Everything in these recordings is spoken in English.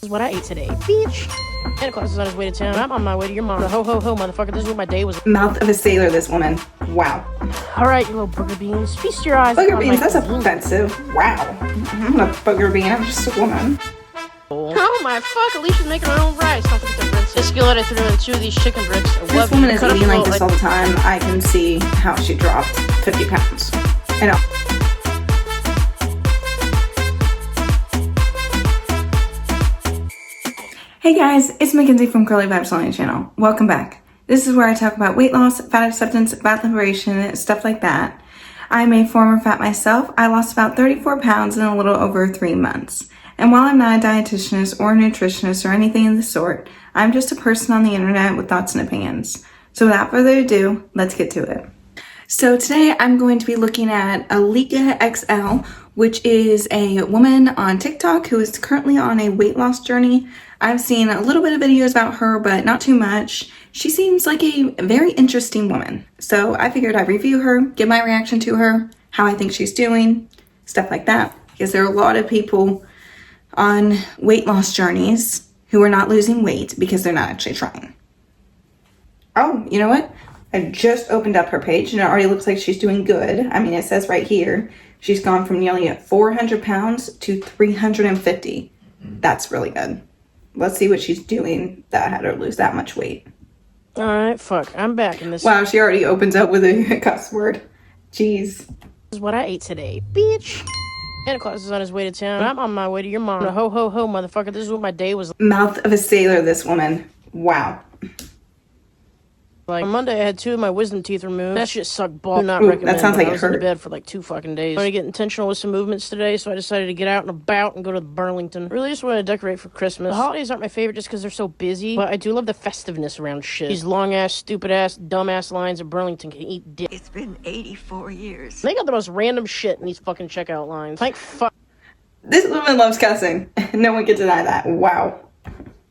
Is what I ate today, bitch. Santa Claus is on his way to town. I'm on my way to your mom. Ho, ho, ho, motherfucker. This is what my day was. Mouth of a sailor, this woman. Wow. All right, you little booger beans. Feast your eyes. Booger beans, that's offensive. Wow. I'm not a booger bean, I'm just a woman. Oh my fuck, Alicia's making her own rice. Don't forget to rinse this skillet. I threw in 2 of these chicken bricks. This woman is eating like this all the time. I can see how she dropped 50 pounds. I know. Hey guys, it's Mackenzie from Curly Vibes on the channel. Welcome back. This is where I talk about weight loss, fat acceptance, fat liberation, stuff like that. I'm a former fat myself. I lost about 34 pounds in a little over 3 months. And while I'm not a dietitianist or a nutritionist or anything of the sort, I'm just a person on the internet with thoughts and opinions. So without further ado, let's get to it. So today I'm going to be looking at AliciaaXL, which is a woman on TikTok who is currently on a weight loss journey. I've seen a little bit of videos about her, but not too much. She seems like a very interesting woman. So I figured I'd review her, give my reaction to her, how I think she's doing, stuff like that. Because there are a lot of people on weight loss journeys who are not losing weight because they're not actually trying. Oh, you know what? I just opened up her page and it already looks like she's doing good. I mean, it says right here, she's gone from nearly 400 pounds to 350. That's really good. Let's see what she's doing that had her lose that much weight. All right, fuck. I'm back in this. Wow, she already opens up with a cuss word. Jeez. This is what I ate today, bitch. Santa Claus is on his way to town. I'm on my way to your mom. Ho, ho, ho, motherfucker. This is what my day was Mouth of a sailor, this woman. Wow. like. On Monday, I had 2 of my wisdom teeth removed. That shit sucked balls. Do not Ooh, recommend. that sounds like I it was in hurt. bed for like 2 fucking days. I wanted to get intentional with some movements today, so I decided to get out and about and go to Burlington. Really just wanted to decorate for Christmas. The holidays aren't my favorite just because they're so busy, but I do love the festiveness around shit. These long-ass, stupid-ass, dumb-ass lines of Burlington can eat dick. It's been 84 years. They got the most random shit in these fucking checkout lines. Like, fuck. This woman loves cussing. No one can deny that. Wow.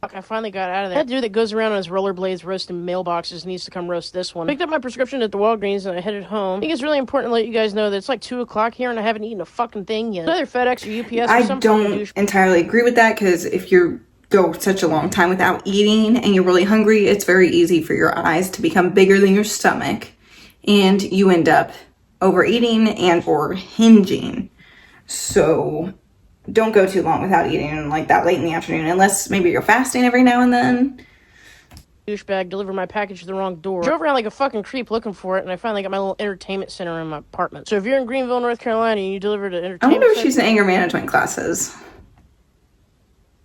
I finally got out of there. That dude that goes around on his rollerblades roasting mailboxes needs to come roast this one. Picked up my prescription at the Walgreens and I headed home. I think it's really important to let you guys know that it's like 2 o'clock here and I haven't eaten a fucking thing yet. Either FedEx or UPS or some I don't entirely agree with that because if you go such a long time without eating and you're really hungry, it's very easy for your eyes to become bigger than your stomach and you end up overeating and or hinging. So don't go too long without eating like that late in the afternoon, unless maybe you're fasting every now and then. Douchebag delivered my package to the wrong door. Drove around like a fucking creep looking for it, and I finally got my little entertainment center in my apartment. So if you're in Greenville, North Carolina, and you delivered an I entertainment wonder if center she's in anger management classes.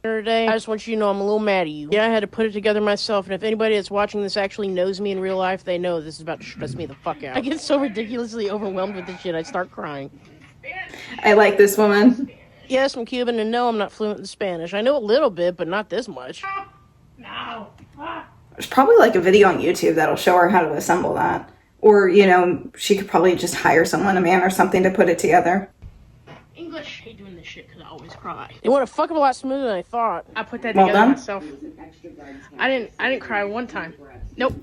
today, I just want you to know I'm a little mad at you. Yeah, I had to put it together myself, and if anybody that's watching this actually knows me in real life, they know this is about to stress me the fuck out. I get so ridiculously overwhelmed with this shit, I start crying. I like this woman. Yes, I'm Cuban, and no, I'm not fluent in Spanish. I know a little bit, but not this much. There's probably like a video on YouTube that'll show her how to assemble that. Or, you know, she could probably just hire someone, a man or something, to put it together. English. I hate doing this shit because I always cry. It went a fuck of a lot smoother than I thought. I put that Well together done. myself. I didn't cry one time. Nope.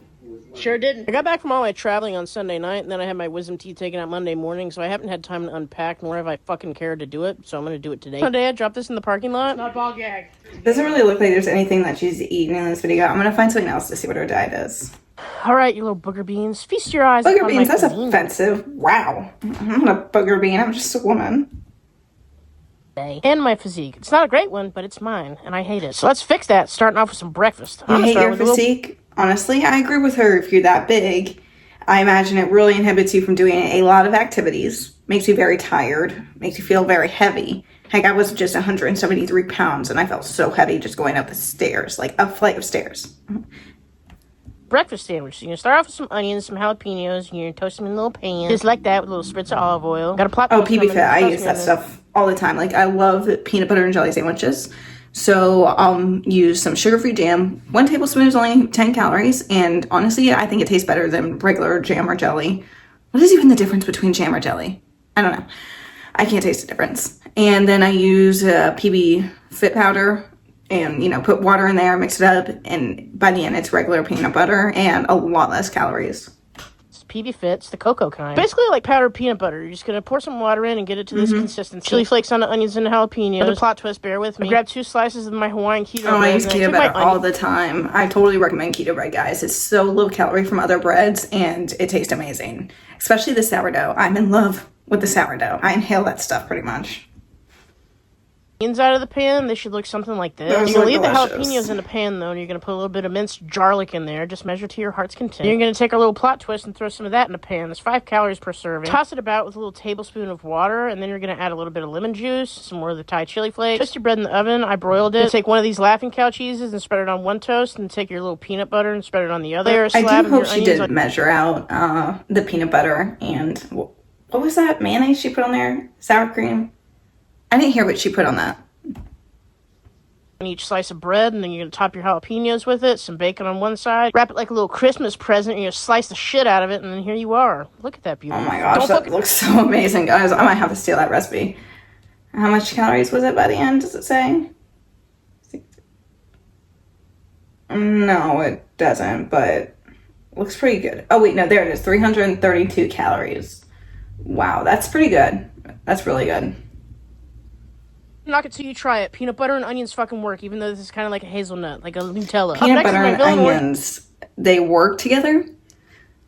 Sure didn't. I got back from all my traveling on Sunday night, and then I had my wisdom teeth taken out Monday morning, so I haven't had time to unpack, nor have I fucking cared to do it, so I'm gonna do it today. Monday, I dropped this in the parking lot. Not a ball gag. Doesn't really look like there's anything that she's eating in this video. I'm gonna find something else to see what her diet is. Alright, you little booger beans. Feast your eyes Booger upon beans, my that's cuisine offensive. Wow. I'm not a booger bean, I'm just a woman. today. And my physique. It's not a great one, but it's mine, and I hate it. So let's fix that, starting off with some breakfast. I I'm gonna hate start your with a little physique. Honestly, I agree with her. If you're that big, I imagine it really inhibits you from doing a lot of activities. Makes you very tired. Makes you feel very heavy. Heck, I was just 173 pounds and I felt so heavy just going up the stairs, like a flight of stairs. breakfast sandwich. So you're gonna start off with some onions, some jalapenos, and you're gonna toast them in a little pan. Just like that with a little spritz of olive oil. Got a plot Oh, toast PB oven, Fit. I toast use me that on stuff all the time. Like, I love peanut butter and jelly sandwiches. So I'll use some sugar-free jam. 1 tablespoon is only 10 calories. And honestly, I think it tastes better than regular jam or jelly. What is even the difference between jam or jelly? I don't know. I can't taste the difference. And then I use PB Fit powder and, you know, put water in there, mix it up. And by the end, it's regular peanut butter and a lot less calories. PB Fits, the cocoa kind. Basically like powdered peanut butter. You're just gonna pour some water in and get it to this consistency. Chili flakes on the onions and the jalapenos. Another plot twist, bear with me. I grabbed 2 slices of my Hawaiian keto bread. I use keto bread all the time. I totally recommend keto bread, guys. It's so low calorie from other breads, and it tastes amazing. Especially the sourdough. I'm in love with the sourdough. I inhale that stuff pretty much. Out of the pan, they should look something like this. You're gonna leave the jalapenos in the pan though, and you're gonna put a little bit of minced garlic in there. Just measure to your heart's content. You're gonna take our little plot twist and throw some of that in the pan. There's 5 calories per serving. Toss it about with a little tablespoon of water, and then you're gonna add a little bit of lemon juice, some more of the Thai chili flakes. Toast your bread in the oven. I broiled it. Take one of these Laughing Cow cheeses and spread it on one toast, and take your little peanut butter and spread it on the other. I do hope she did measure out the peanut butter and what was that mayonnaise she put on there? Sour cream? I didn't hear what she put on that. Each slice of bread, and then you're gonna top your jalapenos with it, some bacon on one side, wrap it like a little Christmas present, and you're gonna slice the shit out of it, and then here you are. Look at that beauty. Oh my gosh, that looks so amazing, guys. I might have to steal that recipe. How much calories was it by the end, does it say? No, it doesn't, but it looks pretty good. Oh wait, no, there it is, 332 calories. Wow, that's pretty good. That's really good. Knock it till you try it. Peanut butter and onions fucking work, even though this is kind of like a hazelnut, like a Nutella. Peanut butter and onions, they work together.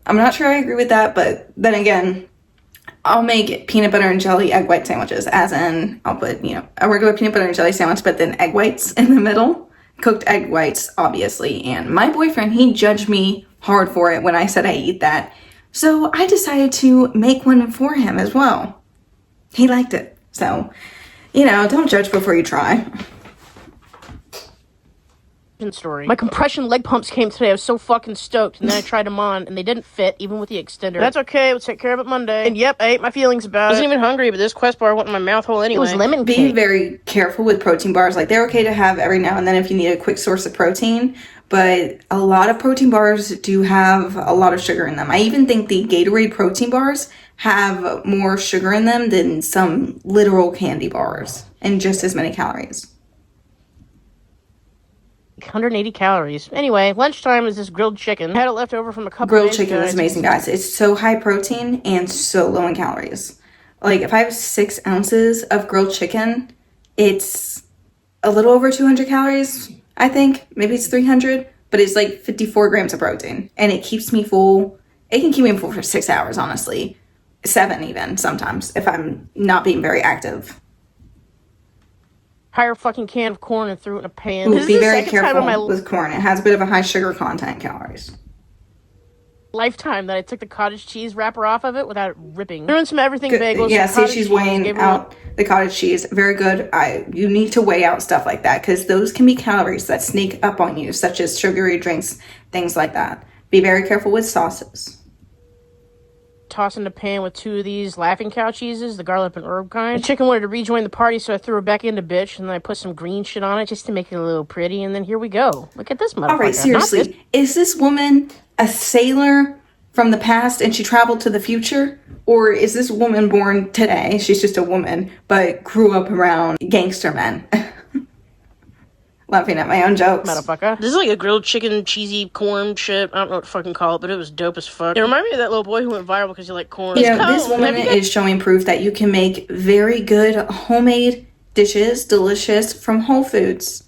I'm not sure I agree with that, but then again, I'll make peanut butter and jelly egg white sandwiches, as in I'll put, a regular peanut butter and jelly sandwich, but then egg whites in the middle. Cooked egg whites, obviously. And my boyfriend, he judged me hard for it when I said I eat that. So I decided to make one for him as well. He liked it. So, don't judge before you try. Story. My compression leg pumps came today. I was so fucking stoked, and then I tried them on, and they didn't fit, even with the extender. That's okay. We'll take care of it Monday. And yep, I ate my feelings about it. I wasn't even hungry, but this Quest bar went in my mouth hole anyway. It was lemon cake. Be very careful with protein bars. Like, they're okay to have every now and then if you need a quick source of protein, but a lot of protein bars do have a lot of sugar in them. I even think the Gatorade protein bars have more sugar in them than some literal candy bars, and just as many calories. 180 calories. Anyway, lunchtime is this grilled chicken. I had it left over from a couple grilled chicken is amazing, guys. It's so high protein and so low in calories. Like, if I have 6 ounces of grilled chicken, it's a little over 200 calories, I think. Maybe it's 300, but it's like 54 grams of protein. And it keeps me full. It can keep me full for 6 hours, honestly. 7 even, sometimes, if I'm not being very active. Entire fucking can of corn and threw it in a pan. Ooh, be very careful with corn. It has a bit of a high sugar content calories. Lifetime that I took the cottage cheese wrapper off of it without it ripping. Threw in some everything bagels. Yeah, see, she's weighing out the cottage cheese. Very good. You need to weigh out stuff like that, because those can be calories that sneak up on you, such as sugary drinks, things like that. Be very careful with sauces. Toss in the pan with 2 of these Laughing Cow cheeses, the garlic and herb kind. The chicken wanted to rejoin the party, so I threw her back into bitch, and then I put some green shit on it just to make it a little pretty, and then here we go. Look at this motherfucker. Alright, seriously, is this woman a sailor from the past and she traveled to the future? Or is this woman born today, she's just a woman, but grew up around gangster men? Laughing at my own jokes. Motherfucker. This is like a grilled chicken, cheesy corn shit. I don't know what to fucking call it, but it was dope as fuck. It reminded me of that little boy who went viral because he liked corn. This woman is showing proof that you can make very good homemade dishes, delicious, from Whole Foods.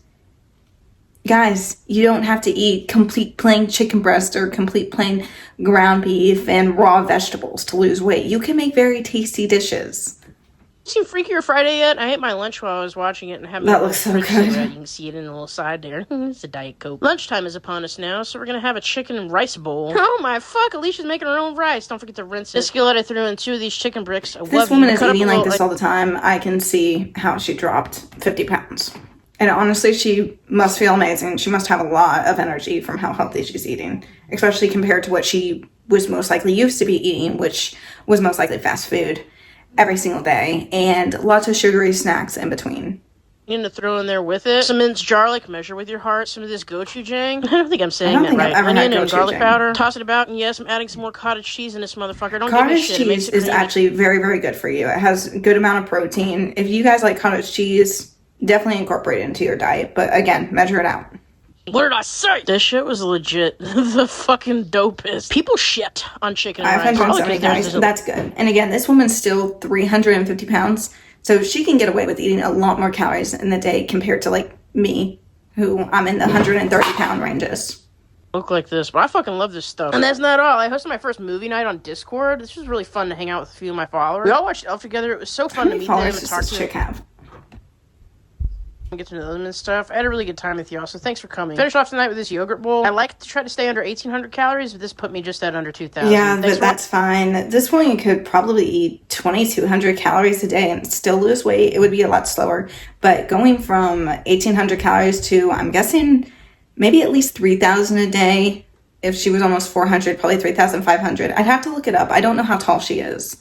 Guys, you don't have to eat complete plain chicken breast or complete plain ground beef and raw vegetables to lose weight. You can make very tasty dishes. Seen Freakier Friday yet? I ate my lunch while I was watching it and having that looks so good. Cigarette. You can see it in the little side there. It's a Diet Coke. Lunchtime is upon us now, so we're gonna have a chicken and rice bowl. Oh my fuck! Alicia's making her own rice. Don't forget to rinse it. The skillet I threw in 2 of these chicken bricks. This woman is eating like this all the time. I can see how she dropped 50 pounds. And honestly, she must feel amazing. She must have a lot of energy from how healthy she's eating, especially compared to what she was most likely used to be eating, which was most likely fast food every single day, and lots of sugary snacks in between. You need to throw in there with it some minced garlic, measure with your heart, some of this gochujang. I don't think I'm saying that right. Onion and garlic powder. Toss it about, and yes, I'm adding some more cottage cheese in this motherfucker. Don't give me shit. Cottage cheese is actually very, very good for you. It has a good amount of protein. If you guys like cottage cheese, definitely incorporate it into your diet. But again, measure it out. What did I say? This shit was legit the fucking dopest. People shit on chicken and rice. 570 calories. That's good. And again, this woman's still 350 pounds. So she can get away with eating a lot more calories in the day compared to like me, who I'm in the 130 pound ranges. Look like this, but I fucking love this stuff. And that's not all. I hosted my first movie night on Discord. This was really fun to hang out with a few of my followers. We all watched Elf together. It was so fun to meet them and talk to them. And get to know them and stuff. I had a really good time with y'all, so thanks for coming. Finish off tonight with this yogurt bowl. I like to try to stay under 1,800 calories, but this put me just at under 2,000. Yeah, but that's fine. This woman could probably eat 2,200 calories a day and still lose weight. It would be a lot slower. But going from 1,800 calories to, I'm guessing, maybe at least 3,000 a day. If she was almost 400, probably 3,500. I'd have to look it up. I don't know how tall she is.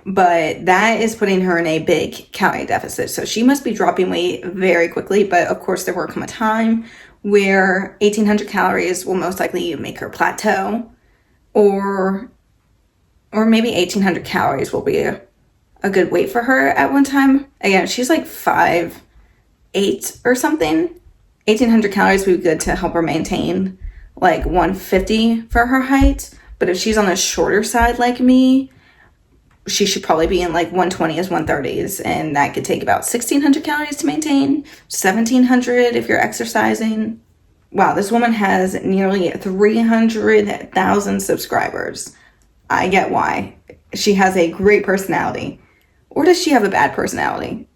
But that is putting her in a big calorie deficit. So she must be dropping weight very quickly. But of course, there will come a time where 1,800 calories will most likely make her plateau. Or maybe 1,800 calories will be a good weight for her at one time. Again, she's like 5'8" or something. 1,800 calories would be good to help her maintain like 150 for her height. But if she's on the shorter side like me, she should probably be in like 120s, 130s, and that could take about 1,600 calories to maintain, 1,700 if you're exercising. Wow, this woman has nearly 300,000 subscribers. I get why. She has a great personality. Or does she have a bad personality?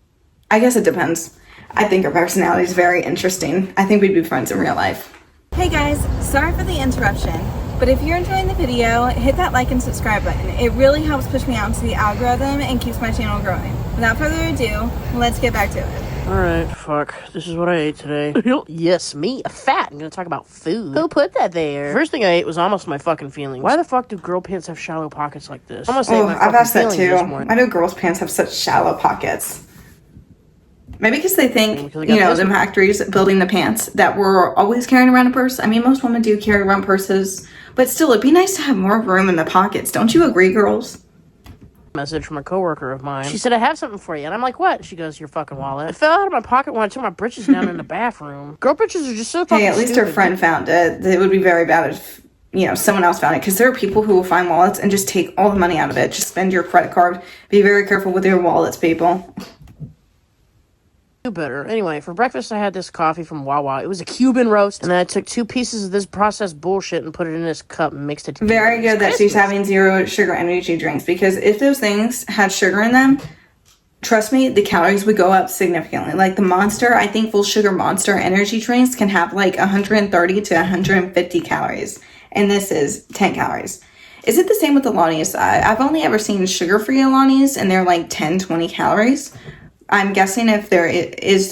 I guess it depends. I think her personality is very interesting. I think we'd be friends in real life. Hey guys, sorry for the interruption. But if you're enjoying the video, hit that like and subscribe button. It really helps push me out into the algorithm and keeps my channel growing. Without further ado, let's get back to it. Alright, fuck. This is what I ate today. Yes, me, a fat. I'm gonna talk about food. Who put that there? First thing I ate was almost my fucking feelings. Why the fuck do girl pants have shallow pockets like this? I'm gonna say my I've asked that too. Why do girls' pants have such shallow pockets? Maybe because they think, the factories building the pants that we're always carrying around a purse. I mean, most women do carry around purses. But still, it'd be nice to have more room in the pockets. Don't you agree, girls? Message from a coworker of mine. She said, I have something for you. And I'm like, what? She goes, your fucking wallet. It fell out of my pocket when I took my britches down in the bathroom. Girl britches are just so fucking at least her friend found it. It would be very bad if, someone else found it. Because there are people who will find wallets and just take all the money out of it. Just spend your credit card. Be very careful with your wallets, people. Better. Anyway, for breakfast I had this coffee from Wawa. It was a Cuban roast, and then I took 2 pieces of this processed bullshit and put it in this cup and mixed it together. Very good that she's having 0 sugar energy drinks, because if those things had sugar in them, trust me, the calories would go up significantly. Like the Monster, I think full sugar Monster energy drinks can have like 130 to 150 calories, and this is 10 calories. Is it the same with Alani's? I've only ever seen sugar-free Alani's, and they're like 10, 20 calories. I'm guessing if there is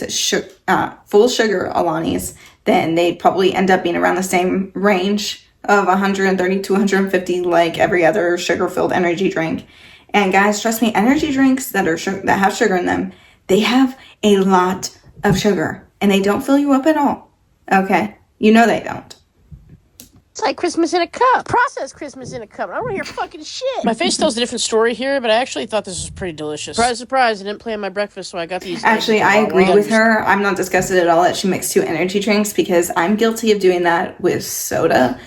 full sugar Alani's, then they'd probably end up being around the same range of 130 to 150 like every other sugar-filled energy drink. And guys, trust me, energy drinks that have sugar in them, they have a lot of sugar, and they don't fill you up at all. Okay? You know they don't. It's like Christmas in a cup. Processed Christmas in a cup. I don't want to hear fucking shit. My face tells a different story here, but I actually thought this was pretty delicious. Surprise, surprise, I didn't plan my breakfast, so I got these. Actually, I agree with her. I'm not disgusted at all that she mixed 2 energy drinks, because I'm guilty of doing that with soda.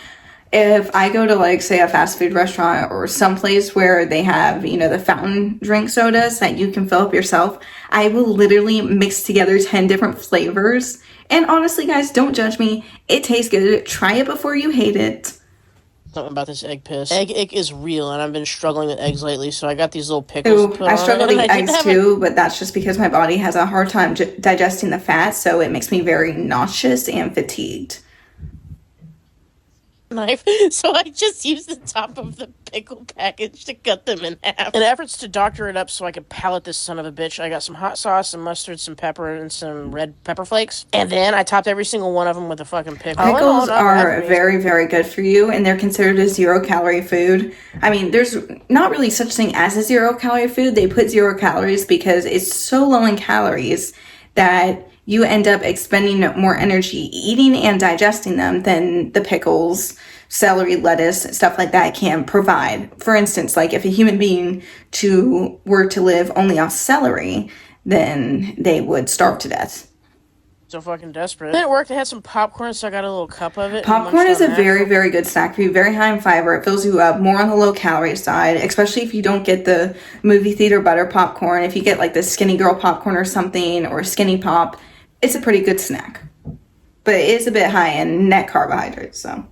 If I go to, like, say, a fast food restaurant or someplace where they have, the fountain drink sodas that you can fill up yourself, I will literally mix together 10 different flavors. And honestly, guys, don't judge me. It tastes good. Try it before you hate it. Something about this egg piss. Egg ick is real, and I've been struggling with eggs lately, so I got these little pickles. I struggle with eggs too, but that's just because my body has a hard time digesting the fat, so it makes me very nauseous and fatigued. Knife, so I just used the top of the pickle package to cut them in half. In efforts to doctor it up so I could palate this son of a bitch, I got some hot sauce, some mustard, some pepper, and some red pepper flakes. And then I topped every single one of them with a fucking pickle. Pickles are very, very good for you, and they're considered a 0-calorie food. I mean, there's not really such thing as a 0-calorie food. They put 0 calories because it's so low in calories that you end up expending more energy eating and digesting them than the pickles, celery, lettuce, stuff like that can provide. For instance, like if a human being were to live only off celery, then they would starve to death. So fucking desperate. Then at work, they had some popcorn, so I got a little cup of it. Popcorn is a very, very good snack for you. Very high in fiber. It fills you up. More on the low calorie side, especially if you don't get the movie theater butter popcorn. If you get like the Skinny Girl popcorn or something, or Skinny Pop, it's a pretty good snack. But it is a bit high in net carbohydrates, so.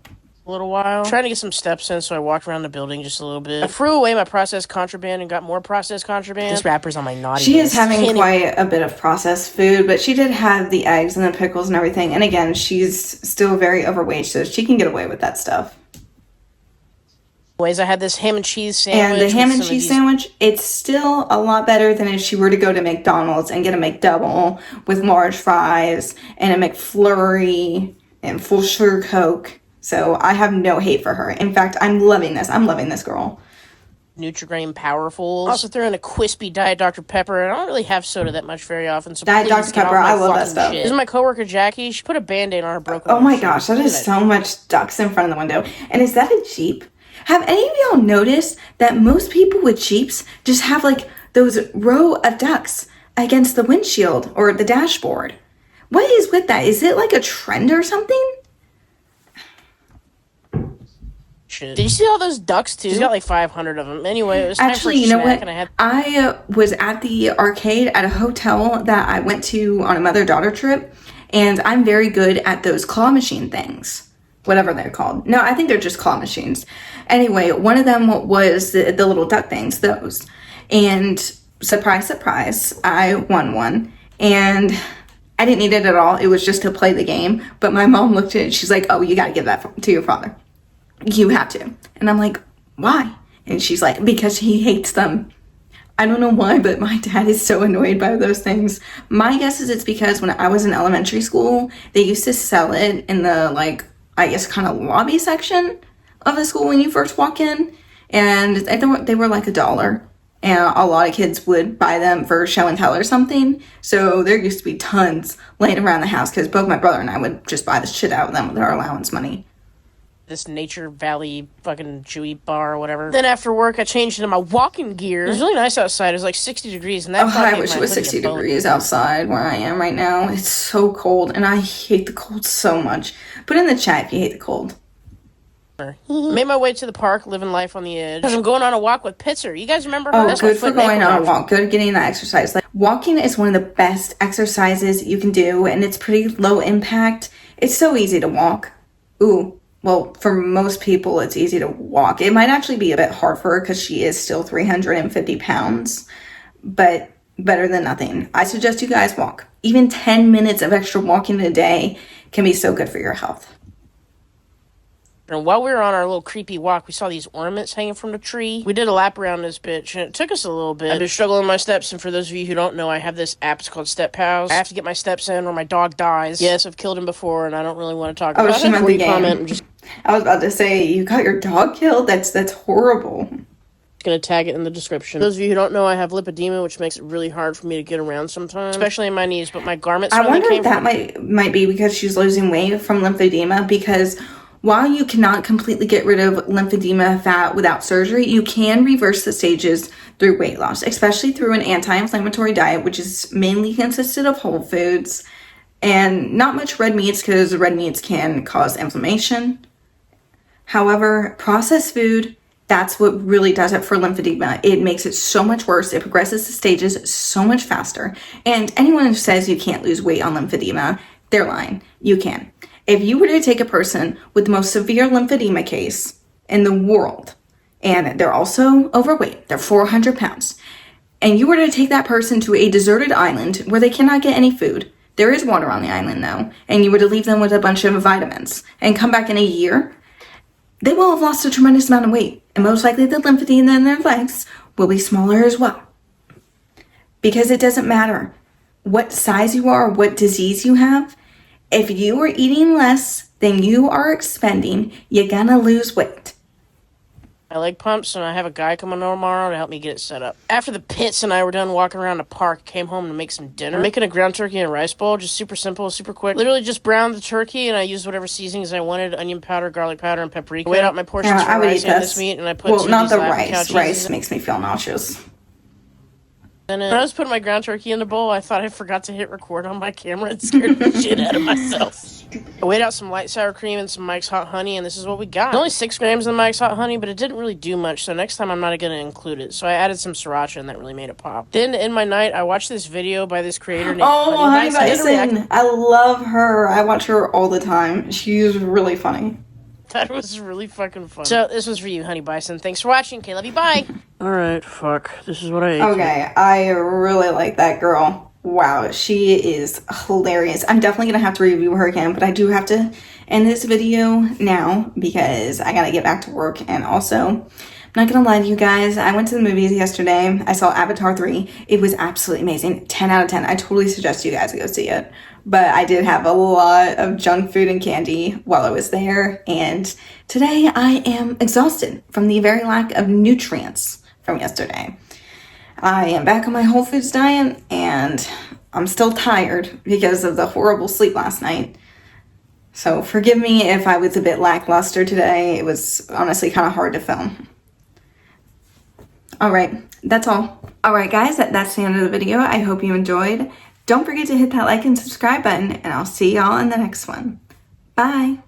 A little while. Trying to get some steps in, so I walked around the building just a little bit. I threw away my processed contraband and got more processed contraband. This rapper's on my naughty She list. is having quite a bit of processed food, but she did have the eggs and the pickles and everything. And again, she's still very overweight, so she can get away with that stuff. Anyways, I had this ham and cheese sandwich. And the ham and cheese sandwich, it's still a lot better than if she were to go to McDonald's and get a McDouble with large fries and a McFlurry and full sugar Coke. So I have no hate for her. In fact, I'm loving this. I'm loving this girl. Nutri-Grain Powerfuls. Also threw in a crispy Diet Dr. Pepper. I don't really have soda that much very often. So Diet Dr. Pepper, I love that stuff. This is my coworker Jackie. She put a Band-Aid on her broken. Oh my gosh, that is so much ducks in front of the window. And is that a Jeep? Have any of y'all noticed that most people with Jeeps just have like those row of ducks against the windshield or the dashboard? What is with that? Is it like a trend or something? Did you see all those ducks too? She's got like 500 of them. Anyway, it was time Actually, for a you know snack, what? and I was at the arcade at a hotel that I went to on a mother-daughter trip, and I'm very good at those claw machine things. Whatever they're called. No, I think they're just claw machines. Anyway, one of them was the little duck things, those. And surprise, surprise, I won one. And I didn't need it at all. It was just to play the game. But my mom looked at it, she's like, oh, you gotta give that to your father. You have to. And I'm like, why? And she's like, because he hates them. I don't know why, but my dad is so annoyed by those things. My guess is it's because when I was in elementary school, they used to sell it in the, like, I guess kind of lobby section of the school when you first walk in. And I thought they were like $1. And a lot of kids would buy them for show and tell or something. So there used to be tons laying around the house because both my brother and I would just buy the shit out of them with our allowance money. This Nature Valley fucking Chewy bar or whatever. Then after work, I changed into my walking gear. It was really nice outside. It was like 60 degrees. And that I wish it was 60 degrees outside where I am right now. It's so cold, and I hate the cold so much. Put in the chat if you hate the cold. Made my way to the park, living life on the edge. I'm going on a walk with Pitzer. You guys remember her? Oh, That's good for going on a walk. Good getting that exercise. Like, walking is one of the best exercises you can do, and it's pretty low impact. It's so easy to walk. Ooh. Well, for most people, it's easy to walk. It might actually be a bit hard for her because she is still 350 pounds, but better than nothing. I suggest you guys walk. Even 10 minutes of extra walking a day can be so good for your health. And while we were on our little creepy walk, we saw these ornaments hanging from the tree. We did a lap around this bitch, and it took us a little bit. I've been struggling with my steps, and for those of you who don't know, I have this app. It's called Step Pals. I have to get my steps in or my dog dies. Yes, I've killed him before, and I don't really want to talk about it. Oh, she meant the game. I was about to say, you got your dog killed? That's horrible. Going to tag it in the description. Those of you who don't know, I have lipedema, which makes it really hard for me to get around sometimes, especially in my knees, but my garments I wonder if that might be because she's losing weight from lymphedema, because while you cannot completely get rid of lymphedema fat without surgery, you can reverse the stages through weight loss, especially through an anti-inflammatory diet, which is mainly consisted of whole foods and not much red meats, because red meats can cause inflammation. However, processed food, that's what really does it for lymphedema. It makes it so much worse. It progresses the stages so much faster. And anyone who says you can't lose weight on lymphedema, they're lying. You can. If you were to take a person with the most severe lymphedema case in the world, and they're also overweight, they're 400 pounds, and you were to take that person to a deserted island where they cannot get any food, there is water on the island though, and you were to leave them with a bunch of vitamins, and come back in a year, they will have lost a tremendous amount of weight, and most likely the lymphedema in their legs will be smaller as well. Because it doesn't matter what size you are, what disease you have, if you are eating less than you are expending, you're gonna lose weight. My leg pumps, and I have a guy coming tomorrow to help me get it set up. After the pits and I were done walking around the park, came home to make some dinner. I'm making a ground turkey and rice bowl, just super simple, super quick. Literally just browned the turkey, and I used whatever seasonings I wanted: onion powder, garlic powder, and paprika. I weighed out my portions for rice and this meat, and I put not the rice. Rice makes me feel nauseous. When I was putting my ground turkey in the bowl, I thought I forgot to hit record on my camera and scared the shit out of myself. I weighed out some light sour cream and some Mike's Hot Honey, and this is what we got. There's only 6 grams of Mike's Hot Honey, but it didn't really do much, so next time I'm not going to include it. So I added some sriracha, and that really made it pop. Then, in my night, I watched this video by this creator named Honey Bison. I love her. I watch her all the time. She's really funny. That was really fucking fun. So, this was for you, Honey Bison. Thanks for watching. Okay, love you. Bye. Alright, fuck. This is what I ate. Okay, I really like that girl. Wow, she is hilarious. I'm definitely gonna have to review her again, but I do have to end this video now because I gotta get back to work. And also, I'm not gonna lie to you guys, I went to the movies yesterday. I saw Avatar 3. It was absolutely amazing. 10 out of 10. I totally suggest you guys go see it. But I did have a lot of junk food and candy while I was there. And today I am exhausted from the very lack of nutrients from yesterday. I am back on my Whole Foods diet and I'm still tired because of the horrible sleep last night. So forgive me if I was a bit lackluster today. It was honestly kind of hard to film. Alright, that's all. Alright guys, that's the end of the video. I hope you enjoyed. Don't forget to hit that like and subscribe button, and I'll see y'all in the next one. Bye!